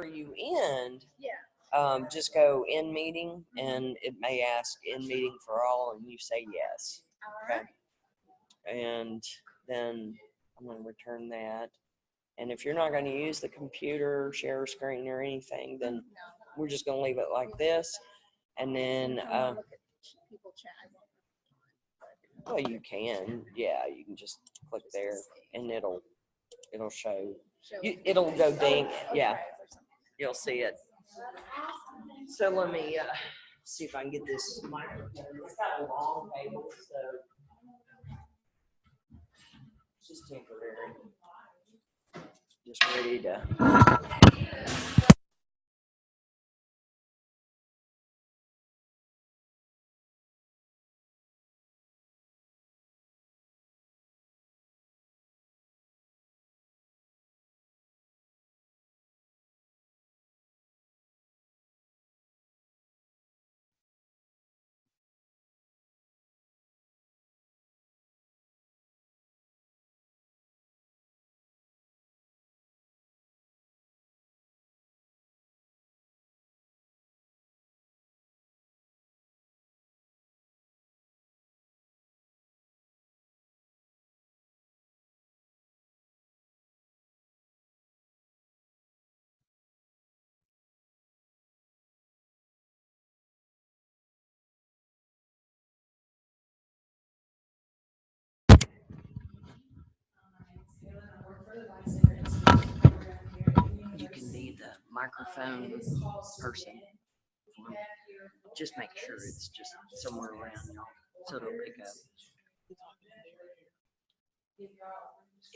you end, Yeah. just go in meeting, and it may ask in meeting for all, and you say yes. All right. And then I'm going to return that. And if you're not going to use the computer, share screen, or anything, then we're just going to leave it like this. And then, People chat. well, you can, yeah, you can just click there, and it'll show. It'll go dink, yeah. You'll see it. So let me see if I can get this microphone. It's got a long cable, so it's just temporary. Just ready to. You can be the microphone person. Just make sure it's just somewhere around y'all, so it'll pick up.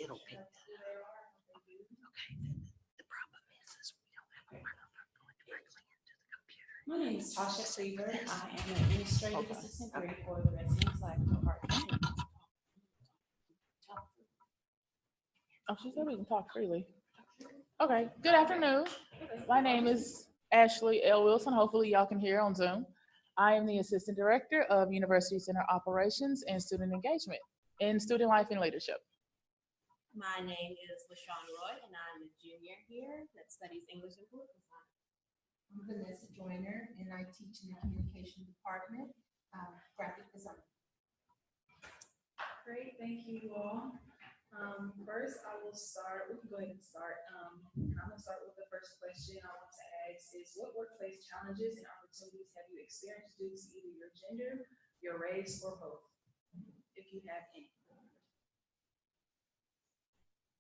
It'll pick that up. Okay. The problem is we don't have a microphone going directly into the computer. My name is Tasha Seaver. I am an administrative assistant 3 for the Residence Life Department. Oh, she said we can talk freely. Okay, good afternoon. My name is Ashley L. Wilson. Hopefully y'all can hear on Zoom. I am the Assistant Director of University Center Operations and Student Engagement in Student Life and Leadership. My name is LaShawn Roy, and I'm a junior here that studies English and Political Science. I'm Vanessa Joyner, and I teach in the Communication Department, graphic design. Great, thank you all. First, I will start. We can go ahead and start. I'm going to start with the first question I want to ask is, what workplace challenges and opportunities have you experienced due to either your gender, your race, or both, if you have any?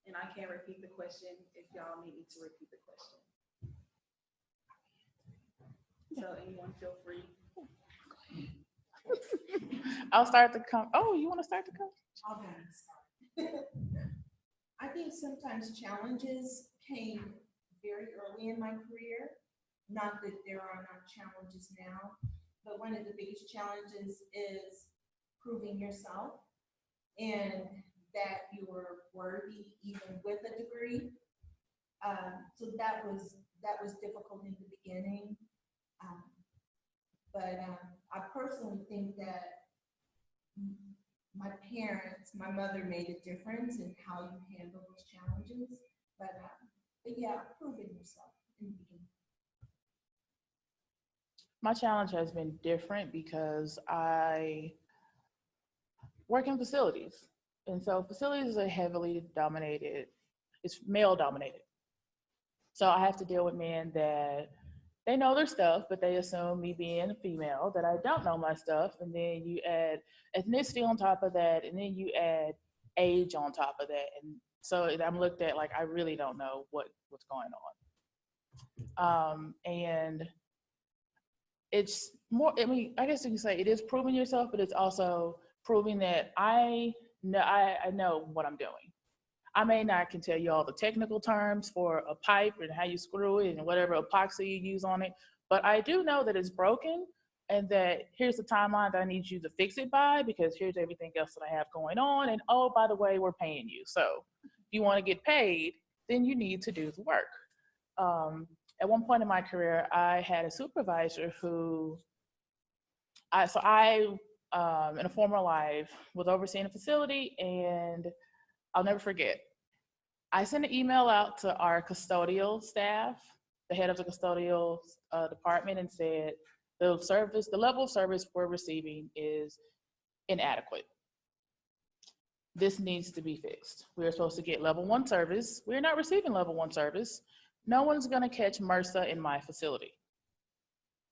And I can repeat the question if y'all need me to repeat the question. So anyone feel free. I'll start the oh, you want to start the I'll go ahead and start. I think sometimes challenges came very early in my career. Not that there are not challenges now, but one of the biggest challenges is proving yourself and that you were worthy even with a degree. So that was difficult in the beginning. But I personally think that my parents, my mother made a difference in how you handle those challenges. But yeah, proving yourself in the beginning. My challenge has been different because I work in facilities. And so facilities are heavily dominated, it's male dominated. So I have to deal with men that they know their stuff, but they assume me being a female that I don't know my stuff. And then you add ethnicity on top of that, and then you add age on top of that. And so I'm looked at like I really don't know what's going on. And it's more, I mean, I guess you can say it is proving yourself, but it's also proving that I know what I'm doing. I may not can tell you all the technical terms for a pipe and how you screw it and whatever epoxy you use on it, but I do know that it's broken and that here's the timeline that I need you to fix it by because here's everything else that I have going on. And oh, by the way, we're paying you. So if you want to get paid, then you need to do the work. At one point in my career, I had a supervisor who, in a former life, was overseeing a facility, and I'll never forget. I sent an email out to our custodial staff the head of the custodial department and said, the level of service we're receiving is inadequate. This needs to be fixed. We're supposed to get level 1 service. We're not receiving level 1 service. No one's gonna catch MRSA in my facility.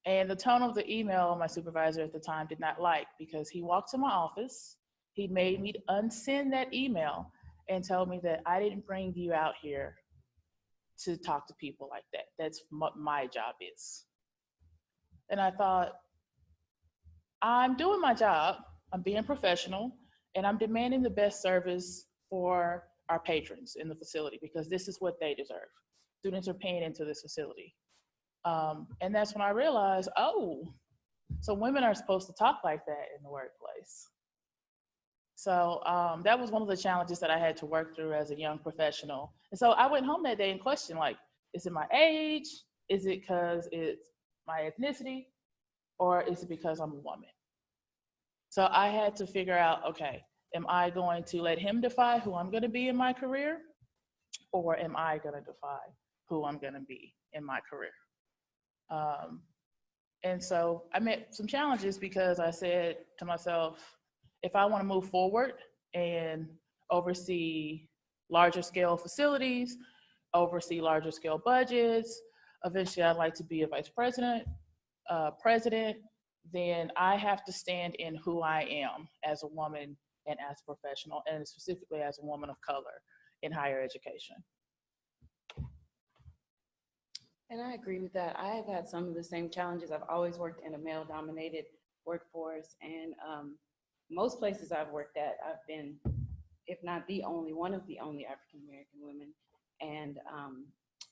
And the tone of the email my supervisor at the time did not like, because he walked to my office, he made me unsend that email and told me that I didn't bring you out here to talk to people like that. That's what my job is. And I thought, I'm doing my job, I'm being professional, and I'm demanding the best service for our patrons in the facility, because this is what they deserve. Students are paying into this facility. And that's when I realized, oh, so women are supposed to talk like that in the workplace. So that was one of the challenges that I had to work through as a young professional. And so I went home that day and questioned, like, is it my age? Is it because it's my ethnicity? Or is it because I'm a woman? So I had to figure out, okay, am I going to let him define who I'm gonna be in my career? Or am I gonna define who I'm gonna be in my career? And so I met some challenges, because I said to myself, if I want to move forward and oversee larger scale facilities, oversee larger scale budgets, eventually I'd like to be a vice president, president, then I have to stand in who I am as a woman and as a professional, and specifically as a woman of color in higher education. And I agree with that. I have had some of the same challenges. I've always worked in a male-dominated workforce, and most places I've worked at, I've been, if not the only, one of the only African-American women. And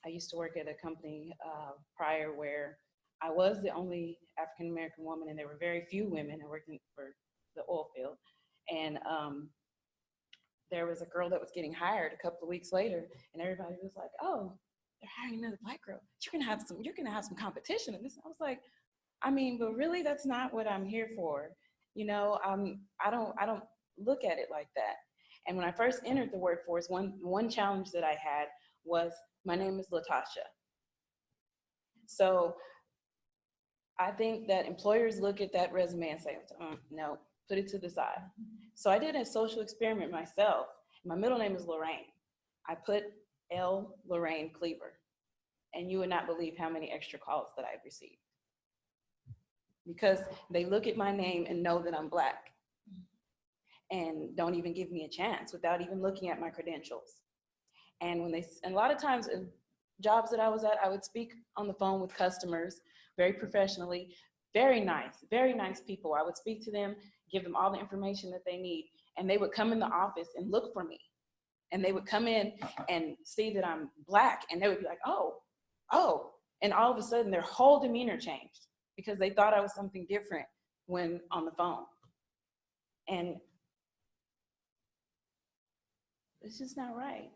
I used to work at a company prior where I was the only African-American woman, and there were very few women working for the oil field. And there was a girl that was getting hired a couple of weeks later, and everybody was like, oh, they're hiring another Black girl. You're gonna have some competition. And this, I was like, I mean, but really, that's not what I'm here for. You know, I don't look at it like that. And when I first entered the workforce, one challenge that I had was, my name is Latasha. So I think that employers look at that resume and say, no, put it to the side. So I did a social experiment myself. My middle name is Lorraine. I put L. Lorraine Cleaver, and you would not believe how many extra calls that I've received, because they look at my name and know that I'm Black and don't even give me a chance without even looking at my credentials. And and a lot of times in jobs that I was at, I would speak on the phone with customers very professionally, very nice people. I would speak to them, give them all the information that they need, and they would come in the office and look for me. And they would come in and see that I'm Black, and they would be like, oh. And all of a sudden their whole demeanor changed, because they thought I was something different when on the phone. And it's just not right.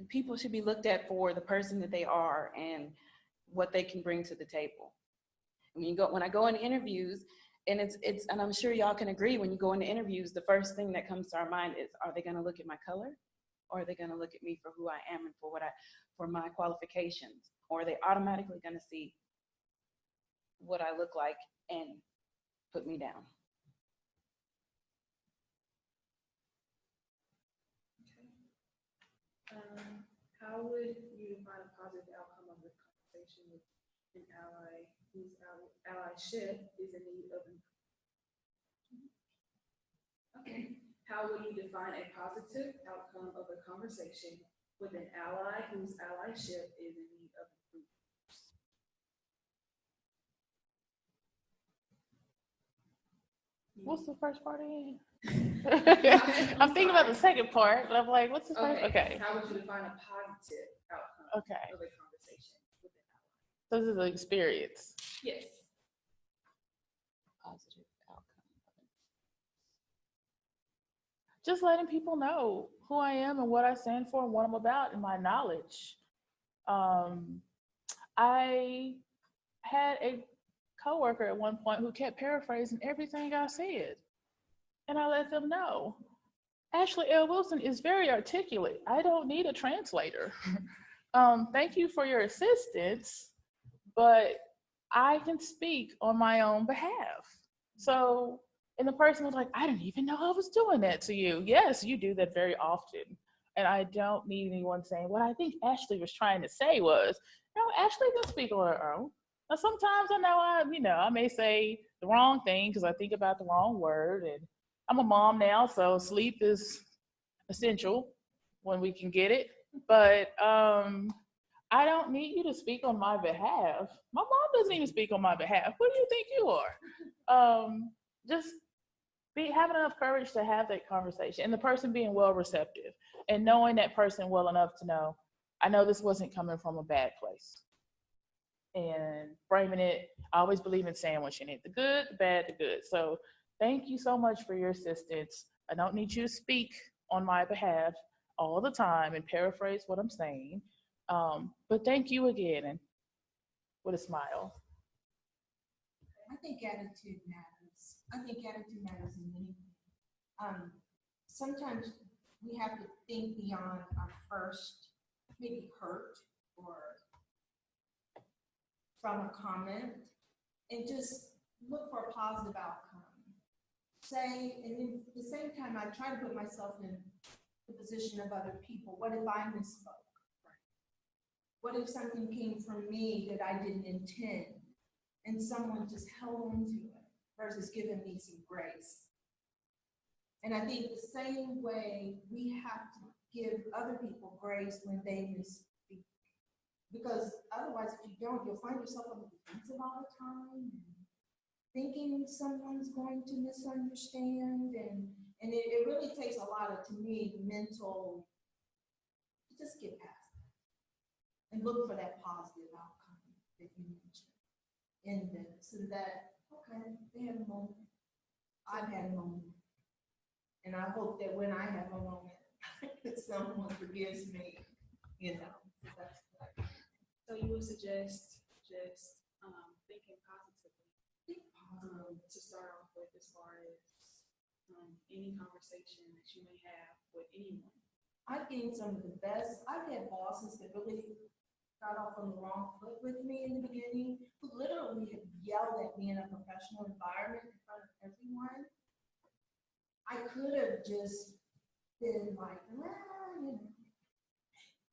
People should be looked at for the person that they are and what they can bring to the table. When I go into interviews, and and I'm sure y'all can agree, when you go into interviews, the first thing that comes to our mind is, are they gonna look at my color? Or are they gonna look at me for who I am and for my qualifications? Or are they automatically gonna see what I look like and put me down? How would you define a positive outcome of the conversation with an ally whose allyship is in need of improvement? Okay. How would you define a positive outcome of a conversation with an ally whose allyship is in need of improvement? What's the first part again? I'm thinking about the second part, but I'm like, what's the first? Okay. How would you define a positive outcome Okay. of a conversation with an ally? So this is an experience. Yes. Positive outcome. Just letting people know who I am and what I stand for and what I'm about and my knowledge. I had a coworker at one point who kept paraphrasing everything I said. And I let them know, Ashley L. Wilson is very articulate. I don't need a translator. Thank you for your assistance, but I can speak on my own behalf. So, and the person was like, I didn't even know I was doing that to you. Yes, you do that very often. And I don't need anyone saying what I think Ashley was trying to say was, no, Ashley can speak on her own. Now, sometimes I know I may say the wrong thing because I think about the wrong word. And I'm a mom now, so sleep is essential when we can get it. But I don't need you to speak on my behalf. My mom doesn't even speak on my behalf. What do you think you are? Just be having enough courage to have that conversation and the person being well receptive and knowing that person well enough to know, I know this wasn't coming from a bad place. And framing it, I always believe in sandwiching it, the good, the bad, the good. So thank you so much for your assistance. I don't need you to speak on my behalf all the time and paraphrase what I'm saying. But thank you again, and with a smile. I think attitude matters. I think attitude matters in many ways. Sometimes we have to think beyond our first maybe hurt or from a comment and just look for a positive outcome. Say, and at the same time, I try to put myself in the position of other people. What if I misspoke? What if something came from me that I didn't intend and someone just held on to it versus giving me some grace? And I think the same way we have to give other people grace when they misspeak. Because otherwise, if you don't, you'll find yourself on the defensive all the time, thinking someone's going to misunderstand. And it really takes a lot of, to me, mental, just get past that and look for that positive outcome that you mentioned in this. And that, okay, they had a moment. I've had a moment. And I hope that when I have a moment, that someone forgives me, That's what I So you would suggest just thinking positively think positive. to start off with as far as any conversation that you may have with anyone. I think some of the best, I've had bosses that really got off on the wrong foot with me in the beginning, who literally have yelled at me in a professional environment in front of everyone. I could have just been like,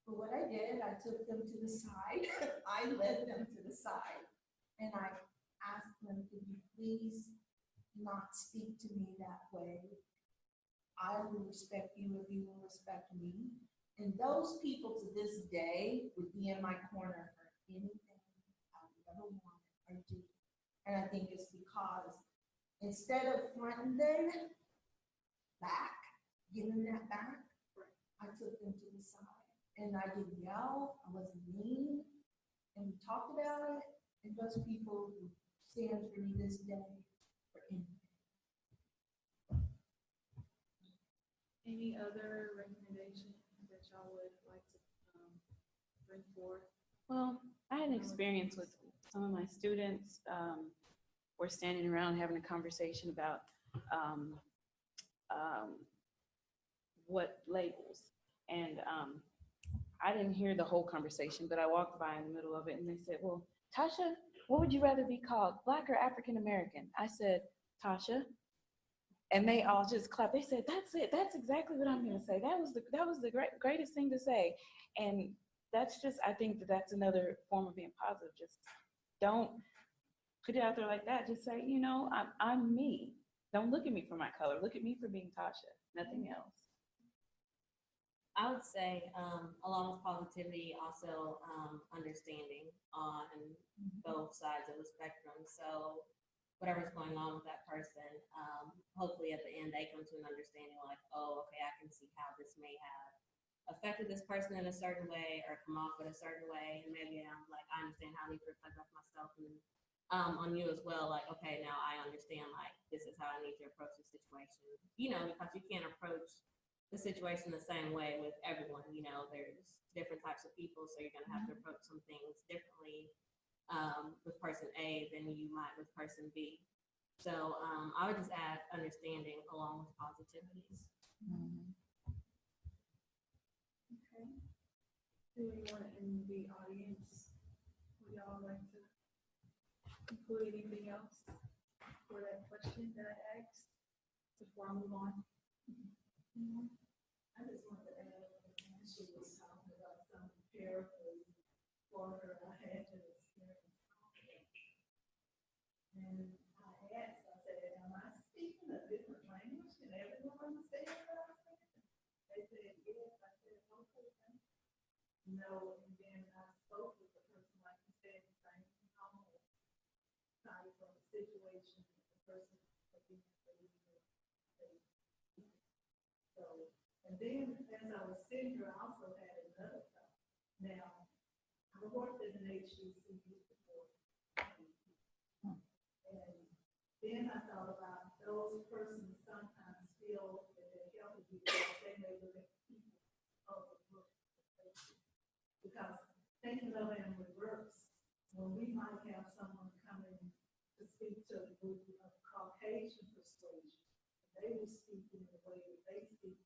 But what I did, I took them to the side. I led them to the side. And I asked them, could you please not speak to me that way? I will respect you if you will respect me. And those people to this day would be in my corner for anything I would ever want or do. And I think it's because instead of fronting them back, giving that back, I took them to the side. And I didn't yell, I wasn't mean, and we talked about it, and those people stand for me this day for anything. Any other recommendations that y'all would like to bring forth? Well, I had an experience with some of my students. We're standing around having a conversation about what labels. And I didn't hear the whole conversation, but I walked by in the middle of it and they said, well, Tasha, what would you rather be called, Black or African American? I said, Tasha. And they all just clapped. They said, that's it. That's exactly what I'm going to say. That was the greatest thing to say. And that's just, I think that's another form of being positive. Just don't put it out there like that. Just say, I'm me. Don't look at me for my color. Look at me for being Tasha, nothing else. I would say, along with positivity, also understanding on both sides of the spectrum. So whatever's going on with that person, hopefully at the end they come to an understanding like, oh, okay, I can see how this may have affected this person in a certain way or come off in a certain way. And maybe I'm like, I understand how I need to reflect on myself and on you as well. Like, okay, now I understand, like, this is how I need to approach the situation, because you can't approach the situation the same way with everyone. There's different types of people, so you're going to have to approach some things differently with person A than you might with person B. So I would just add understanding along with positivities. Okay. Anyone in the audience, would y'all like to include anything else for that question that I asked before I move on? I just wanted to add, she was talking about some paraphrase for her. I had to experience. And I asked, I said, am I speaking a different language? Can everyone understand what I'm saying? They said, yes. I said, okay. No, and then I spoke with the person, like you said, the same almost side from the situation, the person again, so, and then as I was sitting here, I also had another thought. Now, I worked in an HBCU before. And then I thought about those persons sometimes feel that they're helping you because they may look at people of the book. Because thinking of it in reverse, when we might have someone coming to speak to a group of Caucasian persuasion, they will speak in the way that they speak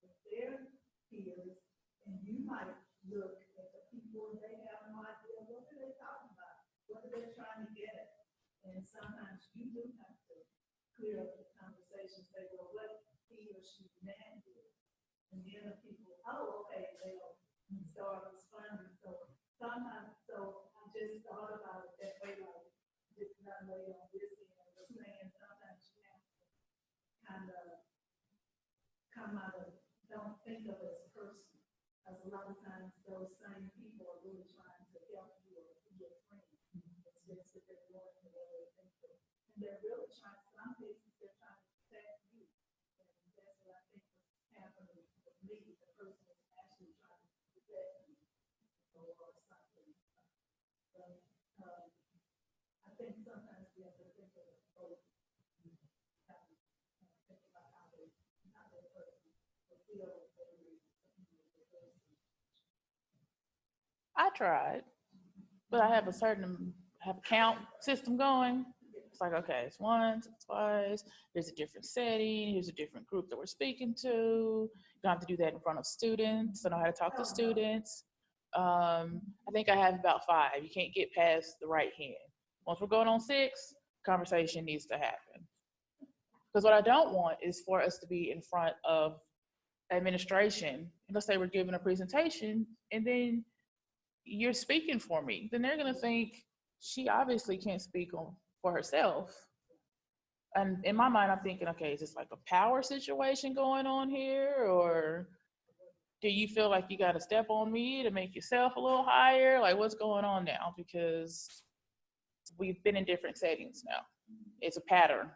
with their peers, and you might look at the people and they have no idea what are they talking about, what are they trying to get at. And sometimes you do have to clear up the conversation, say, well, what he or she meant is. And then the people, oh, okay, they'll start responding. So sometimes, so I just thought about it that way, like, just not lay on this end, but saying sometimes you have to kind of come out of, don't think of it as personal. Because a lot of times those same people are really trying to help you or be your friend. It's just that they're going the way they think so. And they're really trying, some cases, they're trying to protect you. And that's what I think was happening with me. The person was actually trying to protect me or something. So, I think sometimes we have to think of it both. Think about how they person will feel if they read something with the person. I tried, but I have a count system going. It's like, okay, it's once, it's twice, there's a different setting, here's a different group that we're speaking to. You don't have to do that in front of students. I know how to talk to students. I think I have about 5. You can't get past the right hand. Once we're going on 6, conversation needs to happen. Because what I don't want is for us to be in front of administration, and let's say we're giving a presentation, and then you're speaking for me. Then they're gonna think she obviously can't speak for herself. And in my mind, I'm thinking, okay, is this like a power situation going on here, or do you feel like you got to step on me to make yourself a little higher? Like, what's going on now? Because we've been in different settings now. It's a pattern.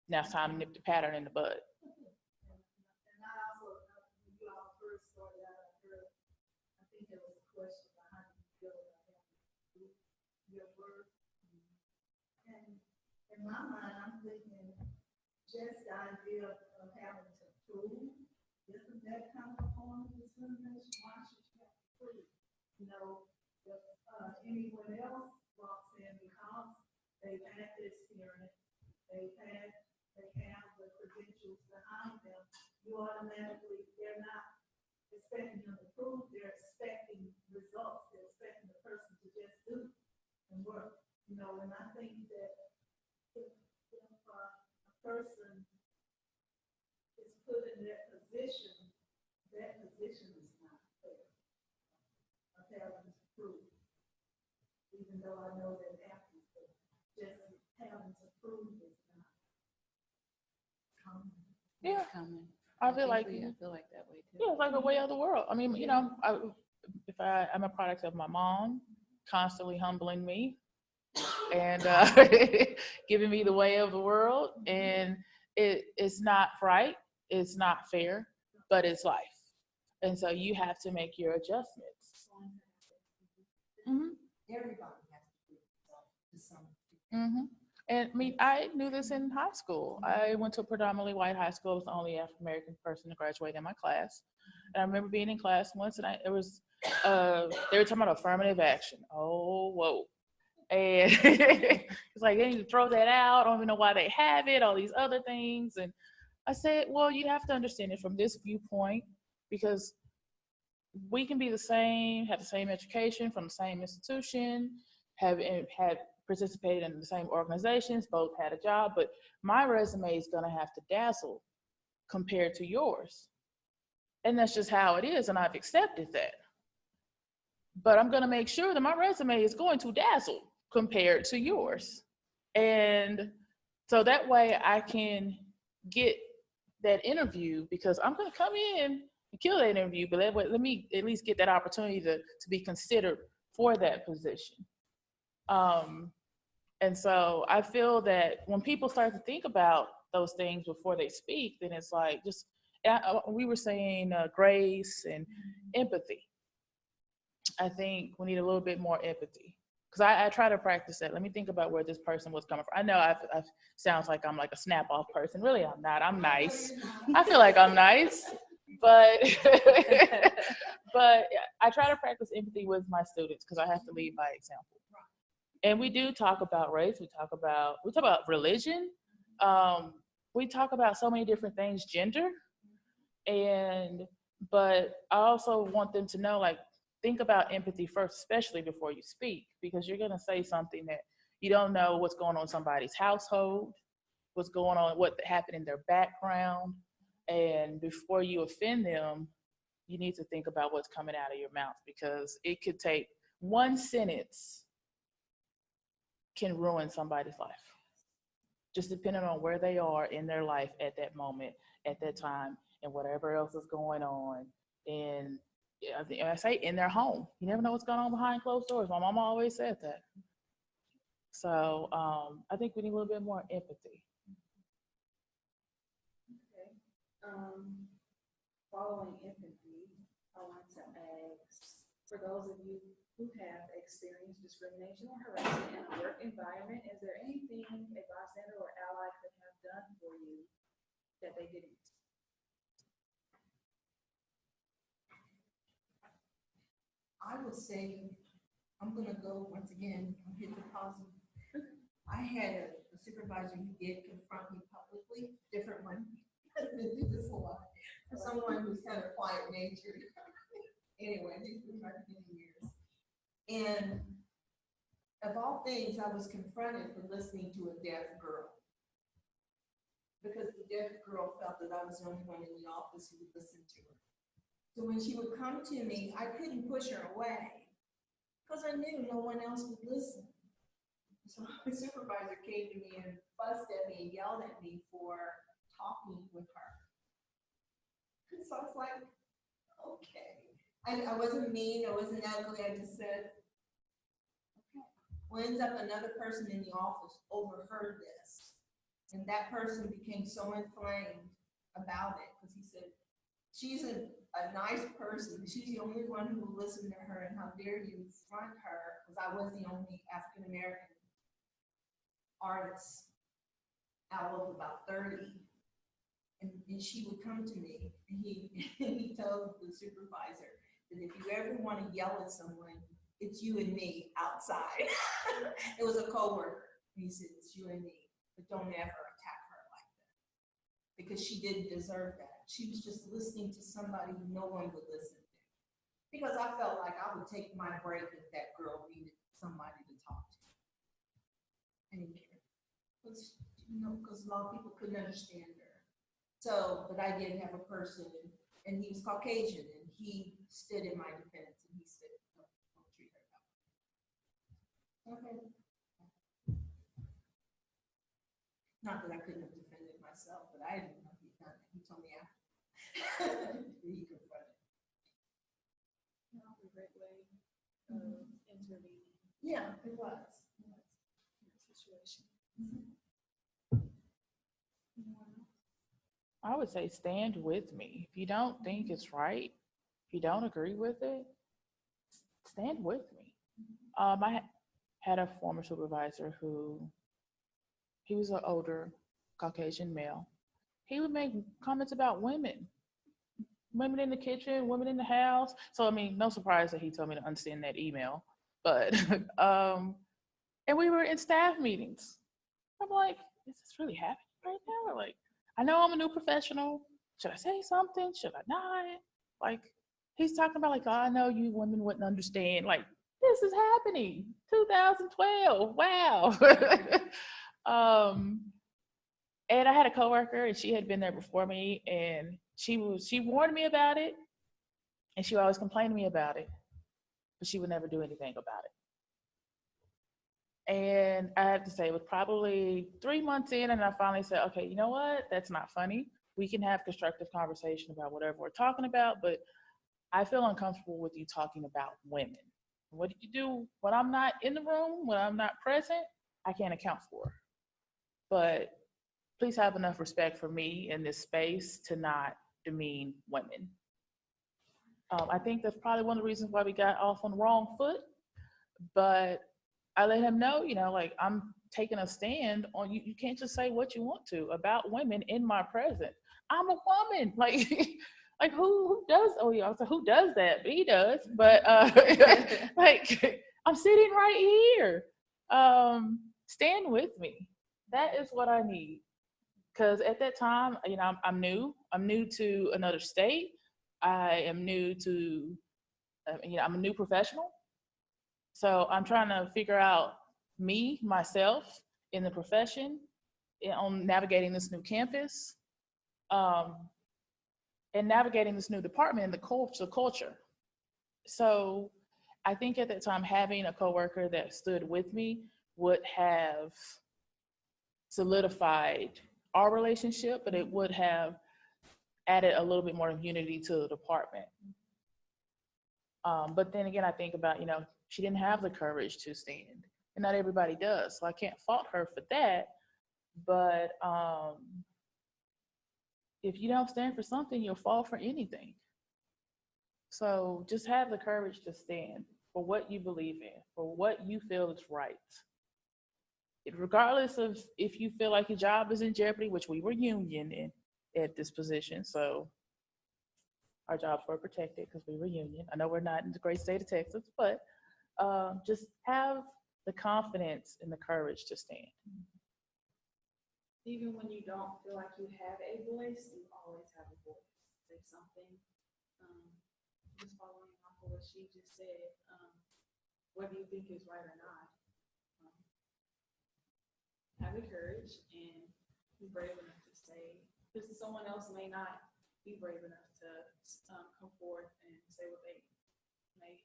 Now it's time to nip the pattern in the bud. And I also, when you all first started out, I think there was a question about how you feel about your work. And in my mind, I'm thinking just the idea of having to prove, isn't that kind of a form of discrimination? Why should you have to prove? You know, if anyone else walks in because they've had the experience, they have the credentials behind them, you automatically, they're not expecting them to prove, they're expecting results, they're expecting the person to just do and work. You know, and I think that if a person is put in that position is not fair. Of having to prove, even though I know that happens, but just having to prove is not common. Yeah. Common. I feel like that way too. Yeah, it's like a way of the world. I mean, you know, I'm a product of my mom, constantly humbling me and giving me the way of the world, and it's not right, it's not fair, but it's life, and so you have to make your adjustments. Mm-hmm. Everybody has to do it to some. Mm-hmm. And I mean, I knew this in high school. I went to a predominantly white high school. I was the only African American person to graduate in my class. And I remember being in class once, and they were talking about affirmative action. Oh, whoa. And it's like, they need to throw that out. I don't even know why they have it, all these other things. And I said, well, you have to understand it from this viewpoint, because we can be the same, have the same education from the same institution, have had participated in the same organizations, both had a job, but my resume is going to have to dazzle compared to yours. And that's just how it is, and I've accepted that. But I'm going to make sure that my resume is going to dazzle compared to yours. And so that way I can get that interview, because I'm going to come in and kill that interview, but let me at least get that opportunity to be considered for that position. And so I feel that when people start to think about those things before they speak, then it's like, just, we were saying grace and empathy. I think we need a little bit more empathy, because I try to practice that. Let me think about where this person was coming from. I know I sounds like I'm like a snap off person. Really, I'm not. I'm nice. I feel like I'm nice, but but I try to practice empathy with my students, because I have to lead by example. And we do talk about race. We talk about religion. We talk about so many different things, gender, but I also want them to know, like, think about empathy first, especially before you speak, because you're going to say something that you don't know what's going on in somebody's household, what's going on, what happened in their background. And before you offend them, you need to think about what's coming out of your mouth, because it could take one sentence can ruin somebody's life, just depending on where they are in their life at that moment, at that time, and whatever else is going on. And I say in their home. You never know what's going on behind closed doors. My mama always said that. So I think we need a little bit more empathy. Okay. Following empathy, I want to ask, for those of you who have experienced discrimination or harassment in a work environment, is there anything a bystander or ally could have done for you that they didn't? I would say, I'm gonna go once again, hit the positive. I had a supervisor who did confront me publicly, different one. I've been through this a lot. For someone who's kind of quiet natured. Anyway, these were my beginning years. And of all things, I was confronted for listening to a deaf girl. Because the deaf girl felt that I was the only one in the office who would listen to her. So when she would come to me, I couldn't push her away, because I knew no one else would listen. So my supervisor came to me and fussed at me and yelled at me for talking with her. So I was like, okay. I wasn't mean, I wasn't ugly, I just said, okay. Well, ends up another person in the office overheard this. And that person became so inflamed about it, because he said, she's a nice person, but she's the only one who will listen to her, and how dare you front her, because I was the only African-American artist out of about 30. And she would come to me, and he told the supervisor that if you ever want to yell at someone, it's you and me outside. It was a coworker. He said, it's you and me, but don't ever attack her like that, because she didn't deserve that. She was just listening to somebody who no one would listen to. Because I felt like I would take my break if that girl needed somebody to talk to. I didn't care. Because a lot of people couldn't understand her. So, but I did have a person, and he was Caucasian, and he stood in my defense, and he said, don't treat her that way. Okay. Not that I couldn't have defended myself, but I didn't know he'd done it. He told me after. He confronted. That was a great way of intervening Yeah, it was. in that situation. I would say stand with me. If you don't think it's right, if you don't agree with it, stand with me. I had a former supervisor he was an older Caucasian male. He would make comments about women in the kitchen, women in the house. So, I mean, no surprise that he told me to unsend that email. But, and we were in staff meetings. I'm like, is this really happening right now? Like, I know I'm a new professional. Should I say something? Should I not? Like, he's talking about like, oh, I know you women wouldn't understand. Like, this is happening, 2012. Wow. And I had a coworker, and she had been there before me, and she warned me about it, and she would always complain to me about it, but she would never do anything about it. And I have to say, it was probably 3 months in, and I finally said, okay, you know what? That's not funny. We can have constructive conversation about whatever we're talking about, but I feel uncomfortable with you talking about women. What do you do when I'm not in the room, when I'm not present? I can't account for. But please have enough respect for me in this space to not demean women. I think that's probably one of the reasons why we got off on the wrong foot. But I let him know, like, I'm taking a stand on you. You can't just say what you want to about women in my presence. I'm a woman. Like, like who does? Oh yeah, so who does that? But he does. But like, I'm sitting right here. Stand with me. That is what I need. Because at that time, I'm new. I'm new to another state. I am new to, I'm a new professional. So I'm trying to figure out myself in the profession, on navigating this new campus, and navigating this new department and the culture. So I think at that time, having a coworker that stood with me would have solidified our relationship, but it would have added a little bit more unity to the department. But then again, I think about, she didn't have the courage to stand, and not everybody does. So I can't fault her for that. But if you don't stand for something, you'll fall for anything. So just have the courage to stand for what you believe in, for what you feel is right. Regardless of if you feel like your job is in jeopardy, which we were union at this position, so our jobs were protected because we were union. I know we're not in the great state of Texas, but just have the confidence and the courage to stand. Even when you don't feel like you have a voice, you always have a voice. Say something. Just following off of what she just said, whether you think is right or not. Have the courage and be brave enough to say, because someone else may not be brave enough to come forth and say what they may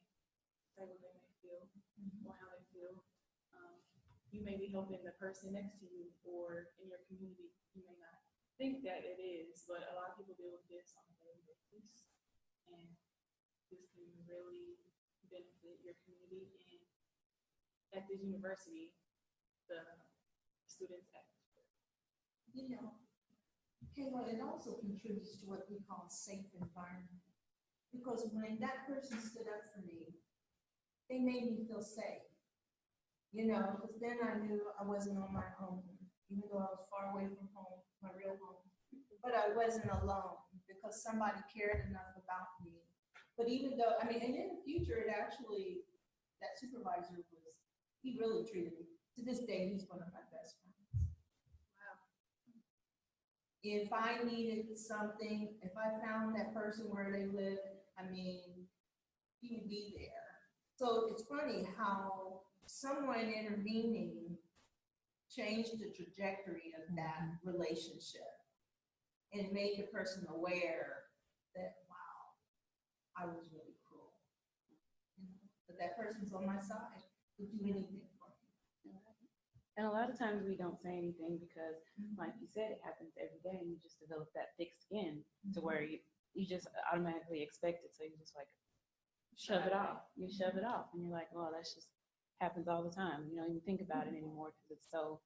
feel or how they feel. You may be helping the person next to you or in your community. You may not think that it is, but a lot of people deal with this on a daily basis, and this can really benefit your community. And at this university, the students at Kayla, it also contributes to what we call safe environment. Because when that person stood up for me, they made me feel safe. Because then I knew I wasn't on my own, even though I was far away from home, my real home. But I wasn't alone because somebody cared enough about me. But even though, and in the future, that supervisor he really treated me. To this day, he's one of my best friends. Wow. If I needed something, if I found that person where they lived, he would be there. So it's funny how someone intervening changed the trajectory of that relationship and made the person aware that, wow, I was really cruel. But that person's on my side, would do anything for me. And a lot of times we don't say anything because, like you said, it happens every day, and you just develop that thick skin to where you just automatically expect it. So you just like shove it off. You shove it off, and you're like, well, that's just happens all the time. You don't even think about it anymore because it's so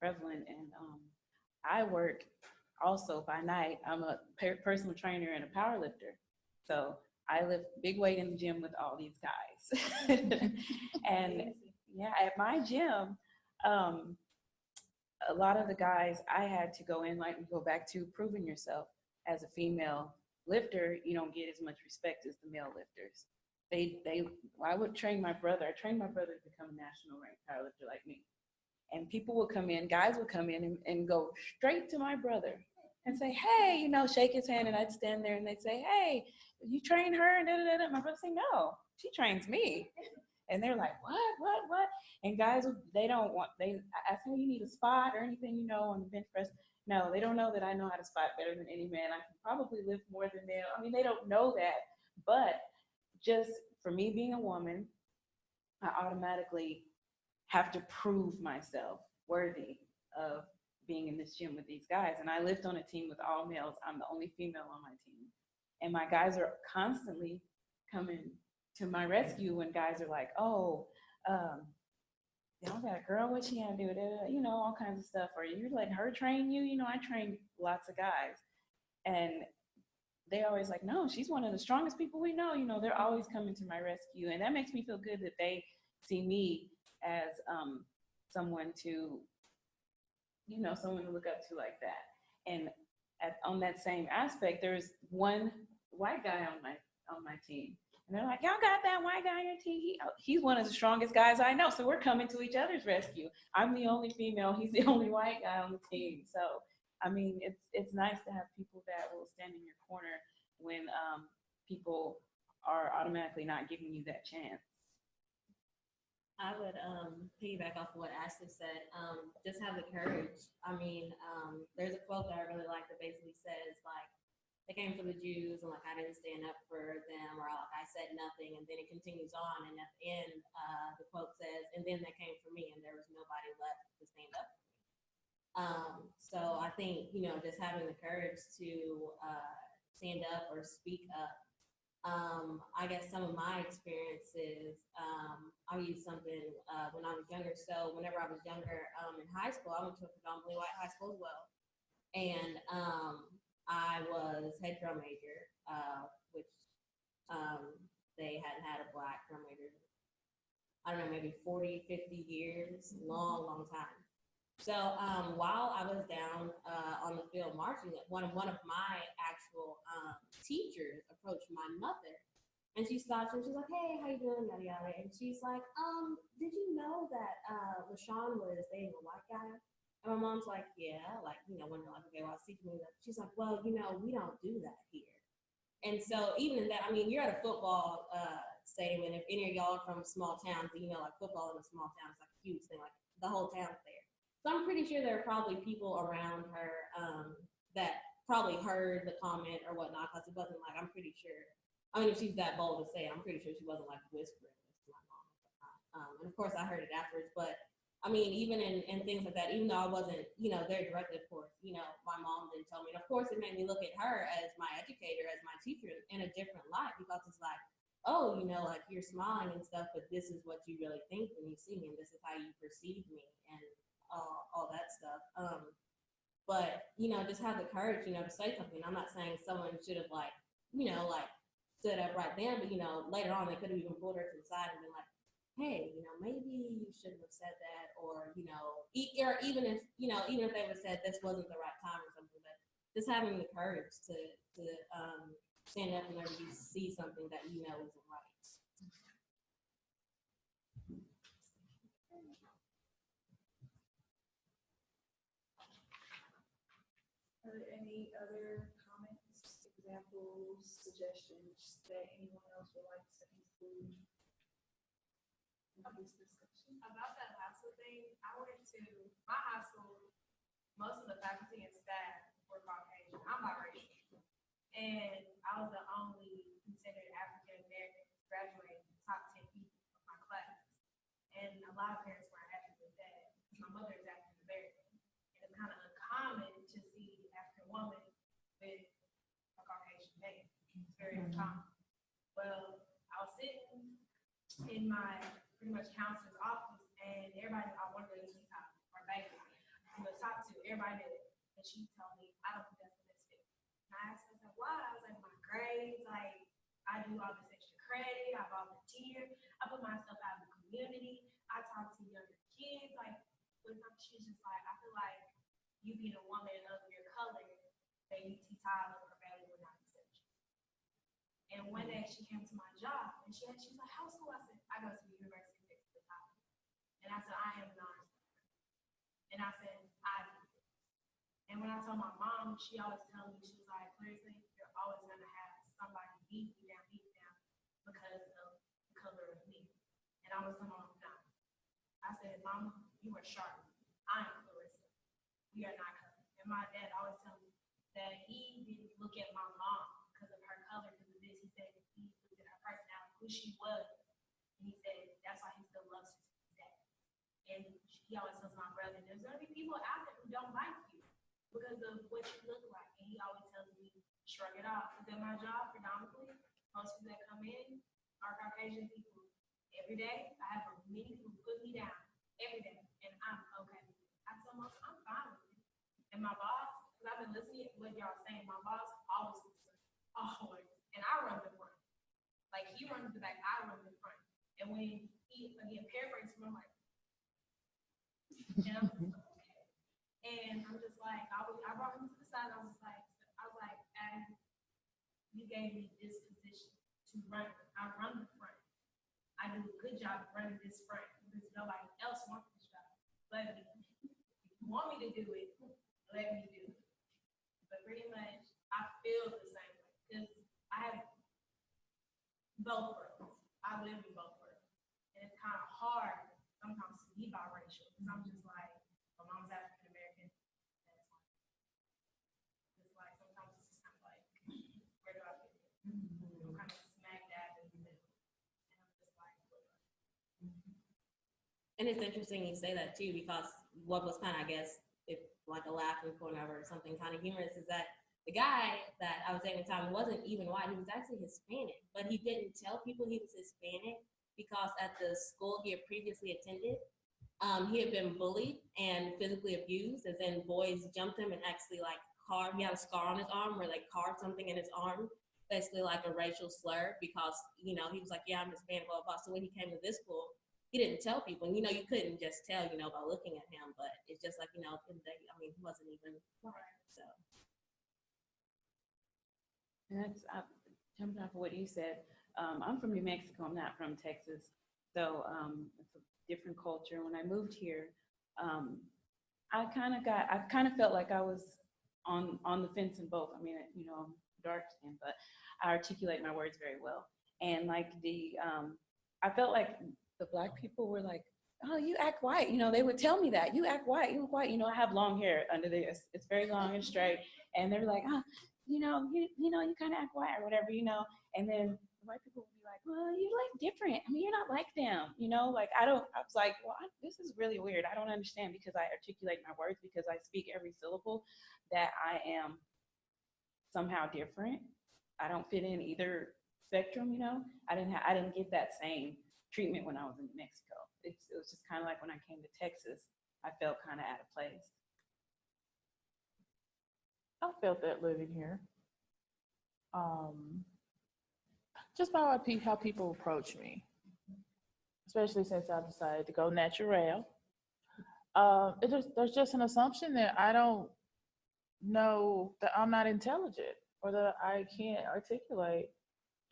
prevalent. And I work also by night. I'm a personal trainer and a power lifter. So I lift big weight in the gym with all these guys. And yeah, at my gym, a lot of the guys, I had to go in, like we go back to proving yourself as a female lifter. You don't get as much respect as the male lifters. I would train my brother. I trained my brother to become a national ranked powerlifter like me. And people would come in, guys would come in and go straight to my brother and say, hey, shake his hand, and I'd stand there and they'd say, hey, you train her, and da-da-da-da. My brother say, no, she trains me. And they're like, what? And guys, they don't want, I ask them, you need a spot or anything, on the bench press. No, they don't know that I know how to spot better than any man. I can probably lift more than them. I mean, they don't know that. But just for me being a woman, I automatically have to prove myself worthy of being in this gym with these guys. And I lived on a team with all males. I'm the only female on my team. And my guys are constantly coming to my rescue when guys are like, oh, that girl, what she gonna do? All kinds of stuff. Or you letting her train you? I train lots of guys. And they always like, no, she's one of the strongest people we know. They're always coming to my rescue. And that makes me feel good that they see me as someone to, someone to look up to like that. And on that same aspect, there's one white guy on my team. And they're like, y'all got that white guy on your team? He's one of the strongest guys I know. So we're coming to each other's rescue. I'm the only female. He's the only white guy on the team. So, I mean, it's nice to have people that will stand in your corner when people are automatically not giving you that chance. I would piggyback off of what Ashley said. Just have the courage. I mean, there's a quote that I really like that basically says, like, they came for the Jews, and like I didn't stand up for them, or like I said nothing, and then it continues on, and at the end, the quote says, and then they came for me, and there was nobody left to stand up for me. So I think just having the courage to stand up or speak up. I guess some of my experiences, I'll use something when I was younger. So whenever I was younger in high school, I went to a predominantly white high school as well. And I was head drum major, which they hadn't had a black drum major, I don't know, maybe 40, 50 years, long time. So while I was down on the field marching, one of my actual teachers approached my mother, and she stopped and she's like, hey, how you doing, yada yada. And she's like, did you know that LaShawn was dating a white guy? And my mom's like, yeah, like, when they're like, okay, well, I see you. She's like, well, we don't do that here. And so even in that, I mean, you're at a football stadium, and if any of y'all are from small towns, like football in a small town is like a huge thing, like the whole town's there. So I'm pretty sure there are probably people around her that probably heard the comment or whatnot, because it wasn't like, I'm pretty sure, I mean, if she's that bold to say it, I'm pretty sure she wasn't like whispering to my mom. And of course I heard it afterwards, but I mean, even in things like that, even though I wasn't, there directly, of course, my mom didn't tell me. And of course, it made me look at her as my educator, as my teacher in a different light, because it's like, oh, like you're smiling and stuff, but this is what you really think when you see me, and this is how you perceive me, and all that stuff. But, just have the courage, to say something. I'm not saying someone should have like stood up right then, but, later on they could have even pulled her to the side and been like, hey, maybe you shouldn't have said that, or, or even if they would have said this wasn't the right time or something, but just having the courage to stand up whenever you see something that isn't right. Are there any other comments, examples, suggestions that anyone else would like to include in this discussion? About that high school thing, I went to my high school, most of the faculty and staff were Caucasian. I'm biracial. And I was the only considered African American graduating top 10 people of my class. And a lot of parents weren't happy with that. My mother is African American. And it's kind of uncommon to see an African woman with a Caucasian man. It's very uncommon. Well, I was sitting in my pretty much counselor's office, and everybody, I wanted to see top or baby. From the top two, everybody did it. And she told me, I don't think that's the best fit. And I asked her, why? I was like, my grades, like, I do all this extra credit, I volunteer, I put myself out in the community, I talk to younger kids, like, she's just like, I feel like you being a woman of your color, that you T-Top or prevailing would not accept you. And one day she came to my job, and she was like, how school? I said, I go to the University of Texas. And I said, I am not. And I said, I do. And And when I told my mom, she always told me, she was like, Clarissa, you're always gonna have somebody beat you down because of the color of me. And I was telling my mom, no. I said, Mama, you are sharp. I am Clarissa. We are not color. And my dad always told me that he didn't look at my mom because of her color, because of this. He said he looked at her personality, who she was. And he said that's why he still loves his dad. And he always tells my brother, there's gonna be people out there who don't like you because of what you look like. And he always tells me, shrug it off. Because at my job, predominantly, most people that come in are Caucasian people. Every day, I have many people put me down every day, and I'm okay. I tell myself, I'm fine with it. And my boss, because I've been listening to what y'all saying, my boss always listens, always. And I run the front. Like, he runs the back, I run the front. And when he, again, paraphrase him, I'm like, and I'm just like, okay. And I'm just like, I brought him to the side, I was like, and you gave me this position to run. I run the front. I do a good job running this front because nobody else wants this job. Let me. If you want me to do it, let me do it. But pretty much, I feel the same way because I have both worlds. I live in both worlds. And it's kind of hard sometimes to be biracial because I'm just like, my mom's African American. It's like sometimes it's just kind of like, where do I fit in? I'm kind of smack dab in the middle. And it's interesting you say that too, because what was kind of, I guess, if like a laughing point or something kind of humorous is that the guy that I was dating at the time wasn't even white, he was actually Hispanic, but he didn't tell people he was Hispanic because at the school he had previously attended, he had been bullied and physically abused, as in boys jumped him and actually like carved, he had a scar on his arm where they carved something in his arm, basically like a racial slur because, you know, he was like, yeah, I'm Hispanic, blah, blah, blah. So when he came to this school, he didn't tell people, and, you know, you couldn't just tell, you know, by looking at him, but it's just like, you know, I mean, he wasn't even white, so. And that's, jumping off of what you said, I'm from New Mexico, I'm not from Texas. So it's a different culture. When I moved here, I kind of felt like I was on the fence in both. I mean, you know, I'm dark skinned, but I articulate my words very well. And like I felt like the Black people were like, oh, you act white. You know, they would tell me that. You act white, you look white. You know, I have long hair under this. It's very long and straight. And they're like, oh, you kind of act white or whatever, you know. And then the white people would be like, well, you like different. I mean, you're not like them, you know. Like, I was like, well, this is really weird. I don't understand because I articulate my words because I speak every syllable that I am somehow different. I don't fit in either spectrum, you know. I didn't get that same treatment when I was in Mexico. It was just kind of like when I came to Texas, I felt kind of out of place. I felt that living here. Just by how people approach me, especially since I decided to go natural. There's just an assumption that I don't know, that I'm not intelligent or that I can't articulate.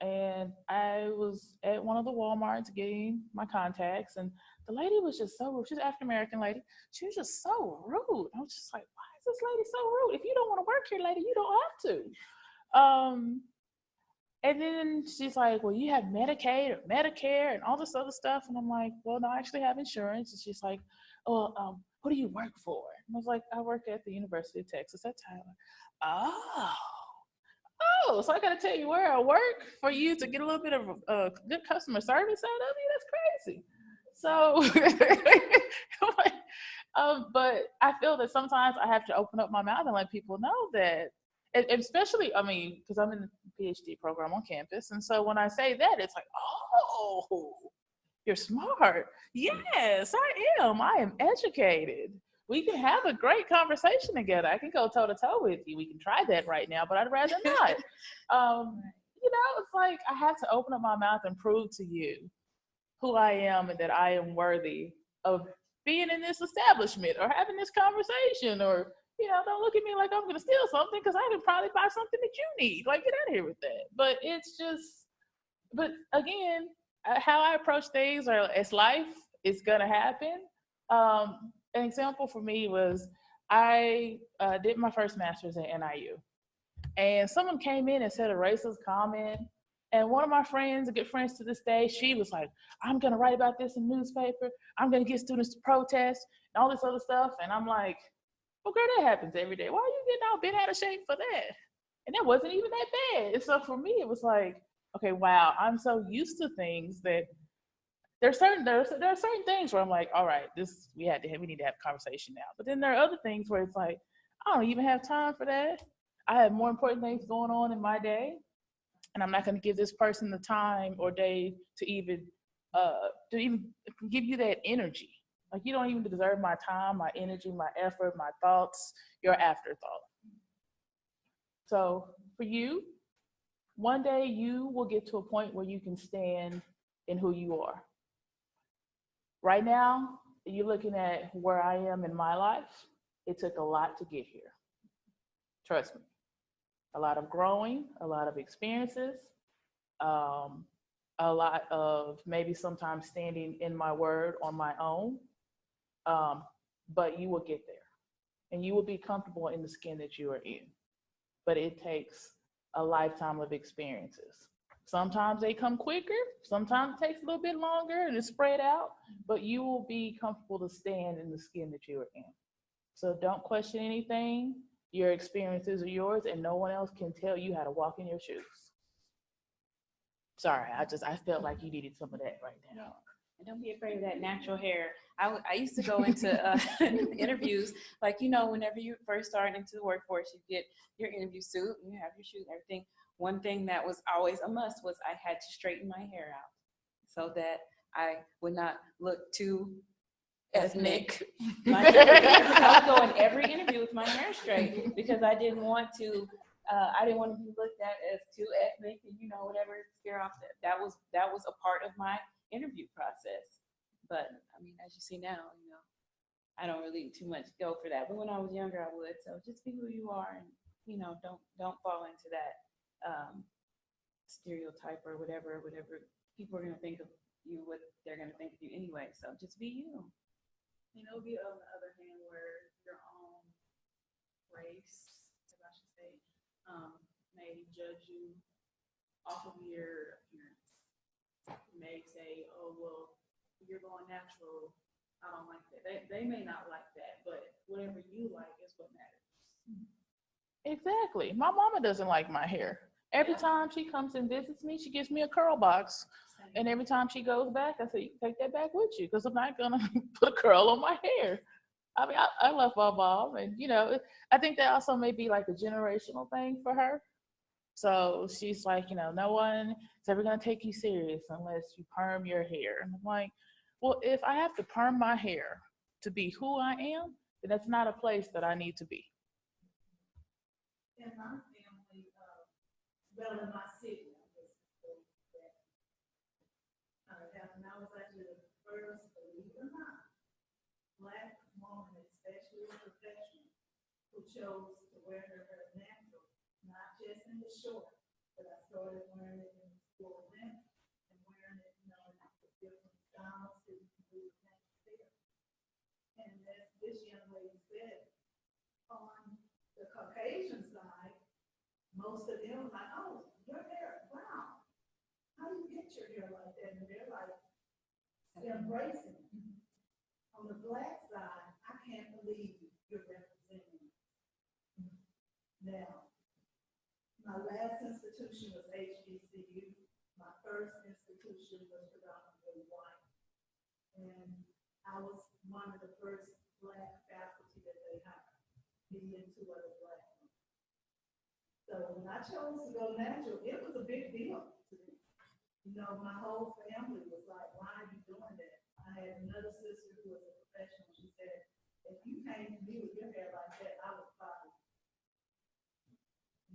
And I was at one of the Walmarts getting my contacts, and the lady was just so rude. She's an African American lady. She was just so rude. I was just like, why is this lady so rude? If you don't want to work here, lady, you don't have to. And then she's like, well, you have Medicaid or Medicare and all this other stuff. And I'm like, well, no, I actually have insurance. And she's like, oh, who do you work for? And I was like, I work at the University of Texas at Tyler. Oh, so I got to tell you where I work for you to get a little bit of good customer service out of you? That's crazy. So, but I feel that sometimes I have to open up my mouth and let people know that, and especially, I mean, because I'm in the PhD program on campus. And so when I say that, it's like, oh, you're smart. Yes, I am. I am educated. We can have a great conversation together. I can go toe to toe with you. We can try that right now, but I'd rather not. You know, it's like I have to open up my mouth and prove to you who I am and that I am worthy of being in this establishment or having this conversation, or, you know, don't look at me like I'm going to steal something because I can probably buy something that you need. Like, get out of here with that. But it's just, but again, how I approach things, or as life is going to happen. An example for me was I did my first master's at NIU, and someone came in and said a racist comment. And one of my friends, good friends to this day, she was like, I'm going to write about this in the newspaper. I'm going to get students to protest and all this other stuff. And I'm like, well, girl, that happens every day. Why are you getting all bent out of shape for that? And that wasn't even that bad. And so for me, it was like, okay, wow, I'm so used to things that there are certain things where I'm like, all right, we need to have a conversation now. But then there are other things where it's like, I don't even have time for that. I have more important things going on in my day, and I'm not going to give this person the time or day to even give you that energy. Like, you don't even deserve my time, my energy, my effort, my thoughts, your afterthought. So for you, one day you will get to a point where you can stand in who you are. Right now, you're looking at where I am in my life. It took a lot to get here. Trust me. A lot of growing, a lot of experiences, a lot of maybe sometimes standing in my word on my own. But you will get there, and you will be comfortable in the skin that you are in. But it takes a lifetime of experiences. Sometimes they come quicker, sometimes it takes a little bit longer and it's spread out, but you will be comfortable to stand in the skin that you are in. So don't question anything. Your experiences are yours, and no one else can tell you how to walk in your shoes. Sorry, I felt like you needed some of that right now. And don't be afraid of that natural hair. I used to go into interviews, like, whenever you first start into the workforce, you get your interview suit and you have your shoes and everything. One thing that was always a must was I had to straighten my hair out so that I would not look too ethnic. I would go in every interview with my hair straight because I didn't want to be looked at as too ethnic and whatever, scare off that was a part of my interview process. But I mean, as you see now, I don't really too much go for that. But when I was younger, I would. So just be who you are, and don't fall into that stereotype or whatever people are gonna think of you, what they're gonna think of you anyway. So just be you. It'll be on the other hand where your own race, as I should say, may judge you off of your appearance. May say, oh, well, you're going natural. I don't like that. They may not like that, but whatever you like is what matters. Exactly. My mama doesn't like my hair. Every time she comes and visits me, she gives me a curl box. And every time she goes back, I say, you can take that back with you because I'm not going to put a curl on my hair. I mean, I love my mom. And, I think that also may be like a generational thing for her. So she's like, no one is ever going to take you serious unless you perm your hair. And I'm like, well, if I have to perm my hair to be who I am, then that's not a place that I need to be. In my family, well, in my city, and I was actually the first, believe it or not, Black woman, especially a professional, who chose to wear her hair natural, not just in the short, but I started wearing it in the full length and wearing it, in different styles that you can do with natural hair. And as this young lady said, on the Caucasian side, most of them are like, oh, your hair, wow. How do you get your hair like that? And they're like, embracing it. On the Black side, I can't believe you're representing. Now, my last institution was HBCU. My first institution was predominantly white. And I was one of the first Black faculty that they hired, me and two other Black women. So when I chose to go natural, it was a big deal to me. My whole family was like, why are you doing that? I had another sister who was a professional. She said, if you came to me with your hair like that, I would fire you.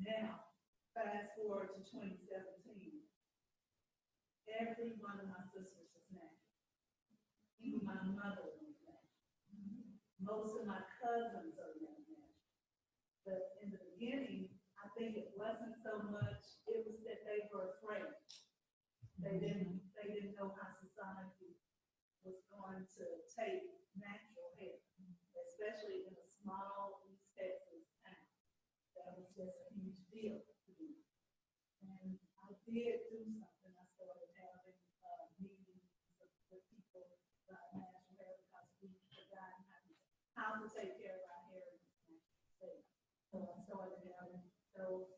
Now, fast forward to 2017, every one of my sisters is natural. Even my mother was natural. Most of my cousins are natural. But in the beginning, I think it wasn't so much, it was that they were afraid. They didn't know how society was going to take natural hair, especially in a small did do something. I started having meetings with people about national hair because we forgotten how to take care of our hair in the United States. So I started having those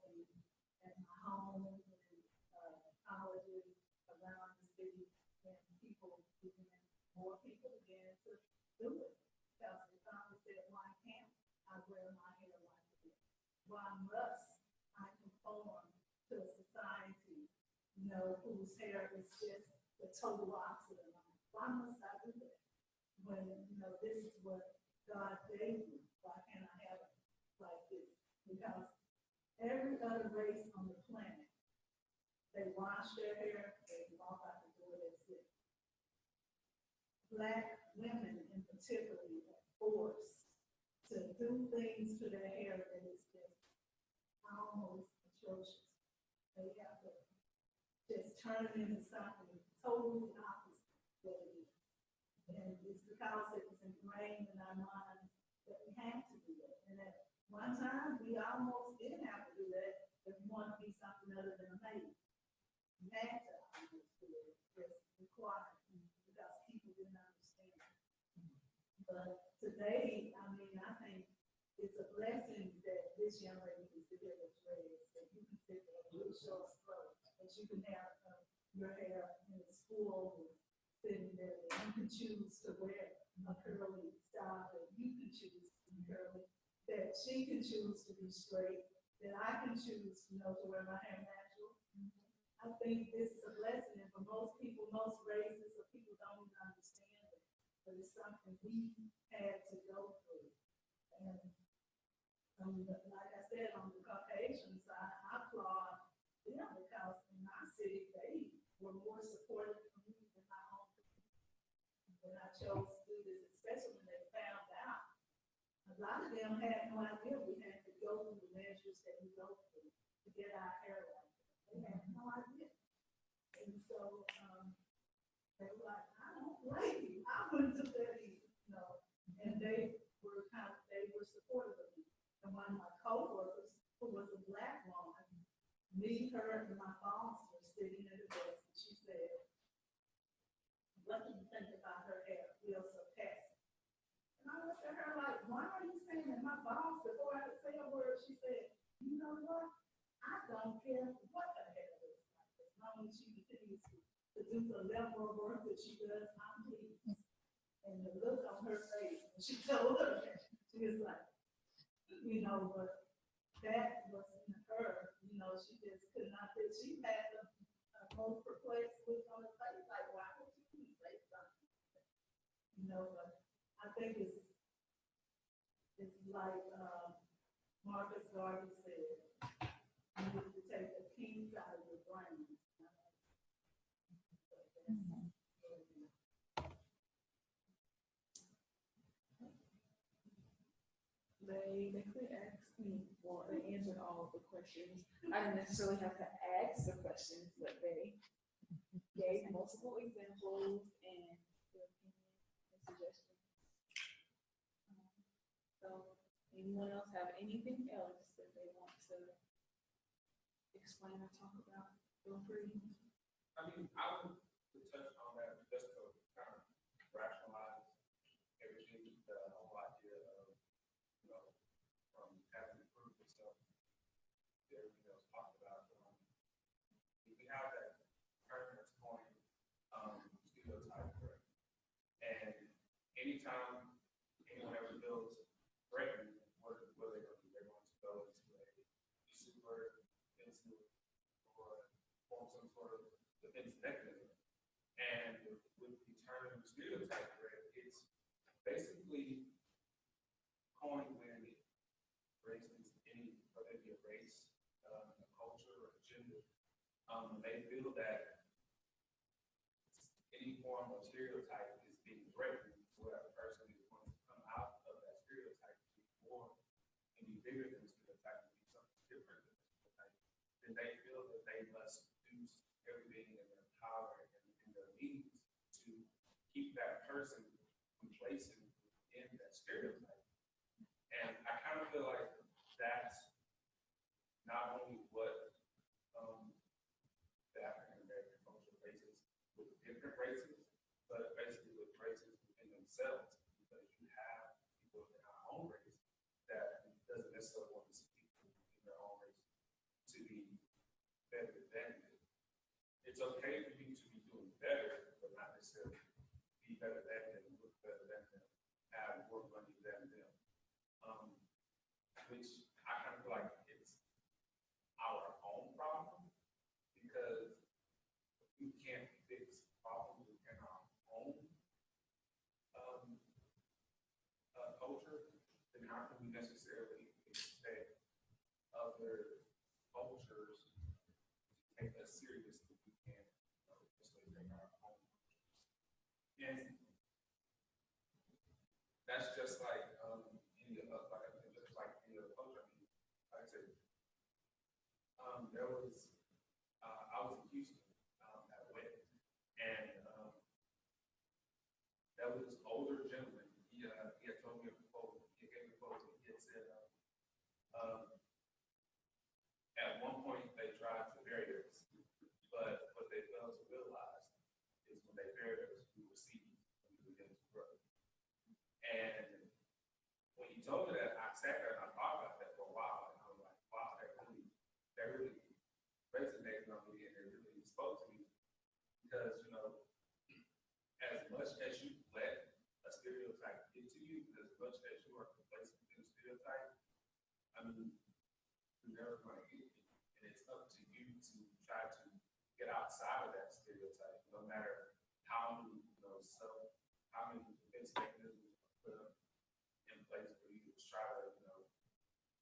at my home and colleges around the city, and more people began to do it. Because they finally said, why can't I wear my hair like this? Why must I conform to a society, whose hair is just the total opposite of mine? Why must I do that? When, this is what God gave me. Why can't I have it like this? Because every other race on the planet, they wash their hair, they walk out the door, that's it. Black women in particular are forced to do things to their hair that is just almost atrocious. They have to just turn it into something totally opposite of what it is. And it's because it was ingrained in our minds that we have to do that. And at one time, we almost didn't have to do that if we want to be something other than a maid. You had to almost do it. It's required because people didn't understand. But today, I think it's a blessing that this young lady is to hear those raised, that you can fit a blue short throat, that you can have your hair in a school sitting there, that you can choose to wear a curly style, that you can choose to be curly, that she can choose to be straight, that I can choose, to wear my hair natural. I think this is a blessing, and for most people, most races of people don't even understand it, but it's something we had to go through. And like I said, on the Caucasian side, I applaud them because in my city, they were more supportive of me than my own people. When I chose to do this, especially when they found out, a lot of them had no idea we had to go through the measures that we go through to get our hair right. They had no idea. And so they were like, I don't blame you. I wouldn't do that either, And they were supportive of me. And one of my coworkers, who was a Black woman, me, her, and my boss were sitting at the desk, and she said, what do you think about her hair? Real sarcastic. And I looked at her like, why are you saying that? My boss, before I could say a word, she said, you know what? I don't care what her hair looks like. As long as she continues to do the level of work that she does, I'm pleased. And the look on her face, and she told her, she was like, but that was in her, she just could not, she had the most perplexed look on her face, like, why would you say something? But I think it's like Marcus Garvey said, you need to take the keys out of your brain. They could ask me, well, they answered all of the questions. I didn't necessarily have to ask the questions, but they gave multiple examples and their opinion and suggestions. So, anyone else have anything else that they want to explain or talk about? Feel free. I would touch on that just to kind of rationalize everything, the whole idea of, from having to prove yourself, everything else talked about. We have that term that's coined stereotype, right? And anytime anyone ever builds threatening, what are they going to do? They're going to go into a super defensive or form some sort of defense mechanism. And with the term stereotype, right, it's basically coined when race is any, whether it be a race, a culture, or a gender, they feel that any form of stereotype is being threatened, where a person is going to come out of that stereotype to be more and be bigger than the stereotype, to be something different than the stereotype, then they feel that they must do everything in their power and in their means to keep that person complacent in that stereotype. And I kind of feel like that's not only what it's okay for you to be doing better, but not necessarily be better than them, look better than them, have more money than them. Which I kind of feel like it's our own problem because we can't fix problems within our own culture, then how can we necessarily expect other cultures to take us serious if we can't necessarily take our own? And that's just like any of us, just like any other culture. I mean, like I said, there was I was in Houston at a wedding, and there was this older gentleman. He had told me a quote. He gave me a quote. He had said, at one point they tried to bury us, but what they failed to realize is when they buried us, we were seeds and we began to grow. And when he told me that, I sat there and I thought about that for a while, and I was like, wow, that really resonated on me, and it really spoke to me because, as much as you let a stereotype get to you, as much as you are complacent in a stereotype, I mean, you're never going to get it. And it's up to you to try to get outside of that stereotype, no matter how many, how many defense mechanisms are put up in place for you to try to,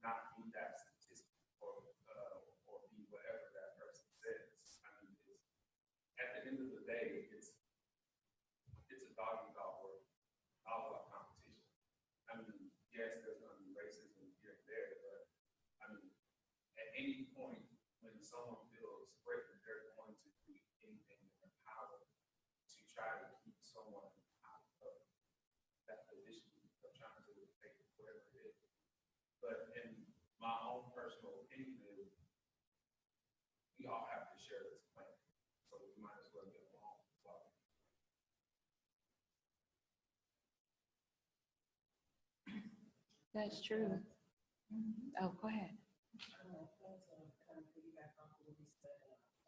not be that statistic or be whatever that person says. I mean, at the end of the day, it's a dog eat dog world, all about competition. I mean, yes, there's going to be racism here and there, but I mean, at any point when someone feels threatened, they're going to do anything in their power to try to keep someone out of that position of trying to take whatever it is. But in my own personal opinion is we all have to share this planet, so we might as well get along. That's true. Oh, go ahead. Kind of piggyback off of what we said,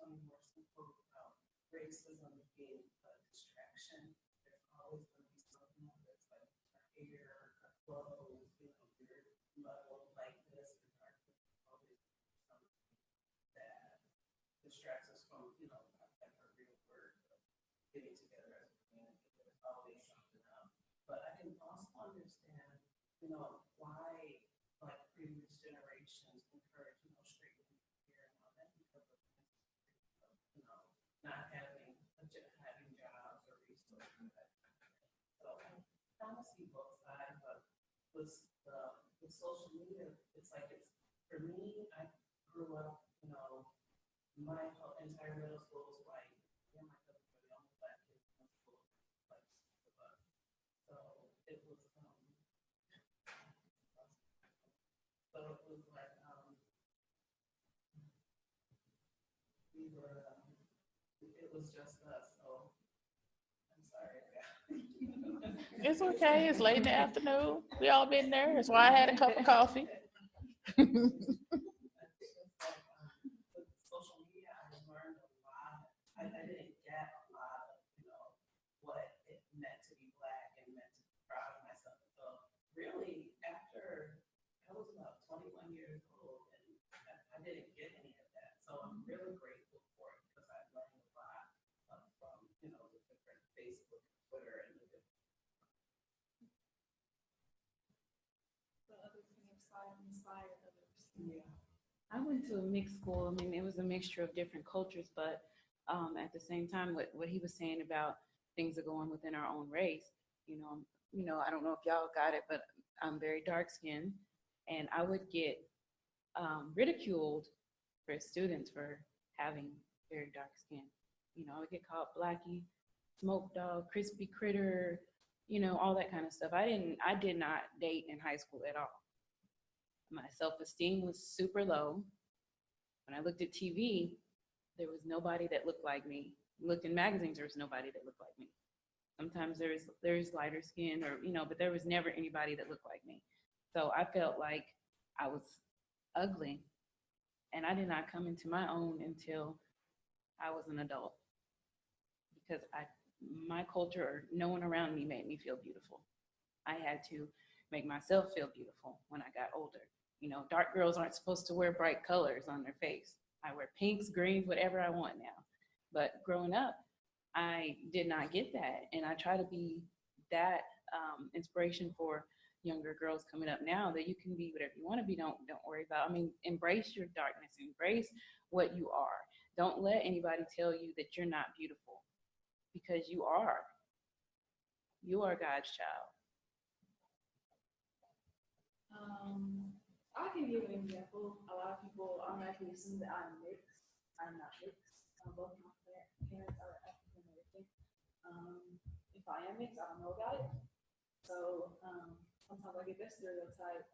more simple about racism being a distraction. There's always going to be something that's like a hair, a clothes, your level like this, and always something that distracts us from, like our real work of getting together as a community. There's always something else. But I can also understand, why like previous generations encourage, straight here and all that because of, not having jobs or resources. So I kind of see both sides, but with social media, it's like for me, I grew up, my whole entire middle school was white. Yeah, my cousin were the only black kids in the school, like six of us. So it was like we were it was just us. So I'm sorry. It's okay. It's late in the afternoon. We all been there. That's why I had a cup of coffee. With social media, I learned a lot. I didn't get a lot of, what it meant to be Black and meant to be proud of myself. So really, after I was about 21 years old, and I didn't get any of that. So I'm really grateful for it because I learned a lot from, the different Facebook, Twitter, and the different. So others can inspire others. Yeah. I went to a mixed school. I mean, it was a mixture of different cultures, but at the same time, what he was saying about things that go on within our own race, I don't know if y'all got it, but I'm very dark skinned, and I would get ridiculed for students for having very dark skin. I would get called blackie, smoke dog, crispy critter, all that kind of stuff. I did not date in high school at all. My self-esteem was super low. When I looked at TV, there was nobody that looked like me. Looked in magazines, there was nobody that looked like me. Sometimes there's lighter skin or, but there was never anybody that looked like me. So I felt like I was ugly, and I did not come into my own until I was an adult. because my culture or no one around me made me feel beautiful. I had to make myself feel beautiful when I got older. You know, dark girls aren't supposed to wear bright colors on their face. I wear pinks, greens, whatever I want now. But growing up, I did not get that. And I try to be that inspiration for younger girls coming up now, that you can be whatever you want to be. Don't worry about, I mean, embrace your darkness, embrace what you are. Don't let anybody tell you that you're not beautiful, because you are. You are God's child. I can give an example. A lot of people automatically assume that I'm mixed. I'm not mixed. Both my parents are African American. If I am mixed, I don't know about it. So sometimes I get that stereotype.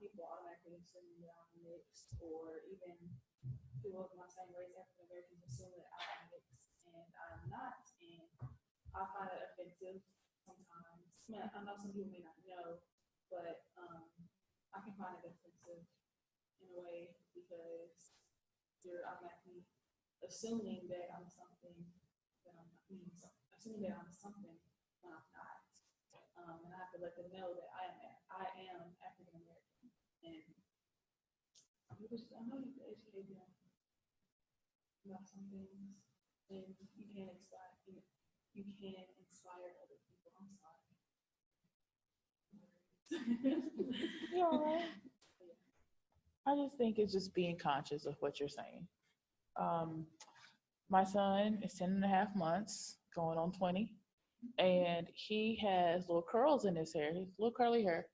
People automatically assume that I'm mixed, or even people of my same race, African Americans, assume that I'm mixed, and I'm not. And I find it offensive sometimes. I mean, I know some people may not know, but I can find it offensive in a way, because you're automatically assuming that I'm something that I'm not, assuming that I'm something when I'm not. And I have to let them know that I am African American, and I know you can educate them about some things, and you can inspire. You can inspire other people. I'm sorry. You're all right. I just think it's just being conscious of what you're saying. My son is 10 and a half months, going on 20, and he has little curls in his hair, his little curly hair.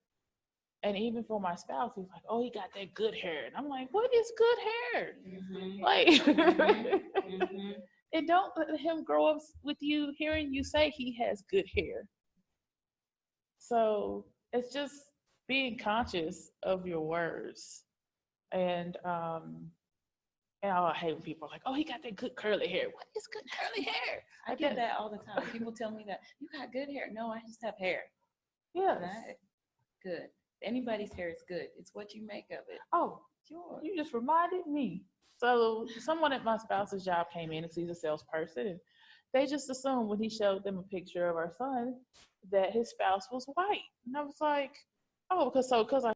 And even for my spouse, he's like, oh, he got that good hair. And I'm like, what is good hair? Mm-hmm. Like, Mm-hmm. and don't let him grow up with you hearing you say he has good hair. So it's just being conscious of your words. And I hate when people are like, oh, he got that good curly hair. What is good curly hair? I get that all the time. People tell me that, you got good hair. No, I just have hair. Yes. Not good. Anybody's hair is good. It's what you make of it. Oh, Yours. you just reminded me. So someone at my spouse's job came in and sees a salesperson, and they just assumed when he showed them a picture of our son that his spouse was white. And I was like, oh, because I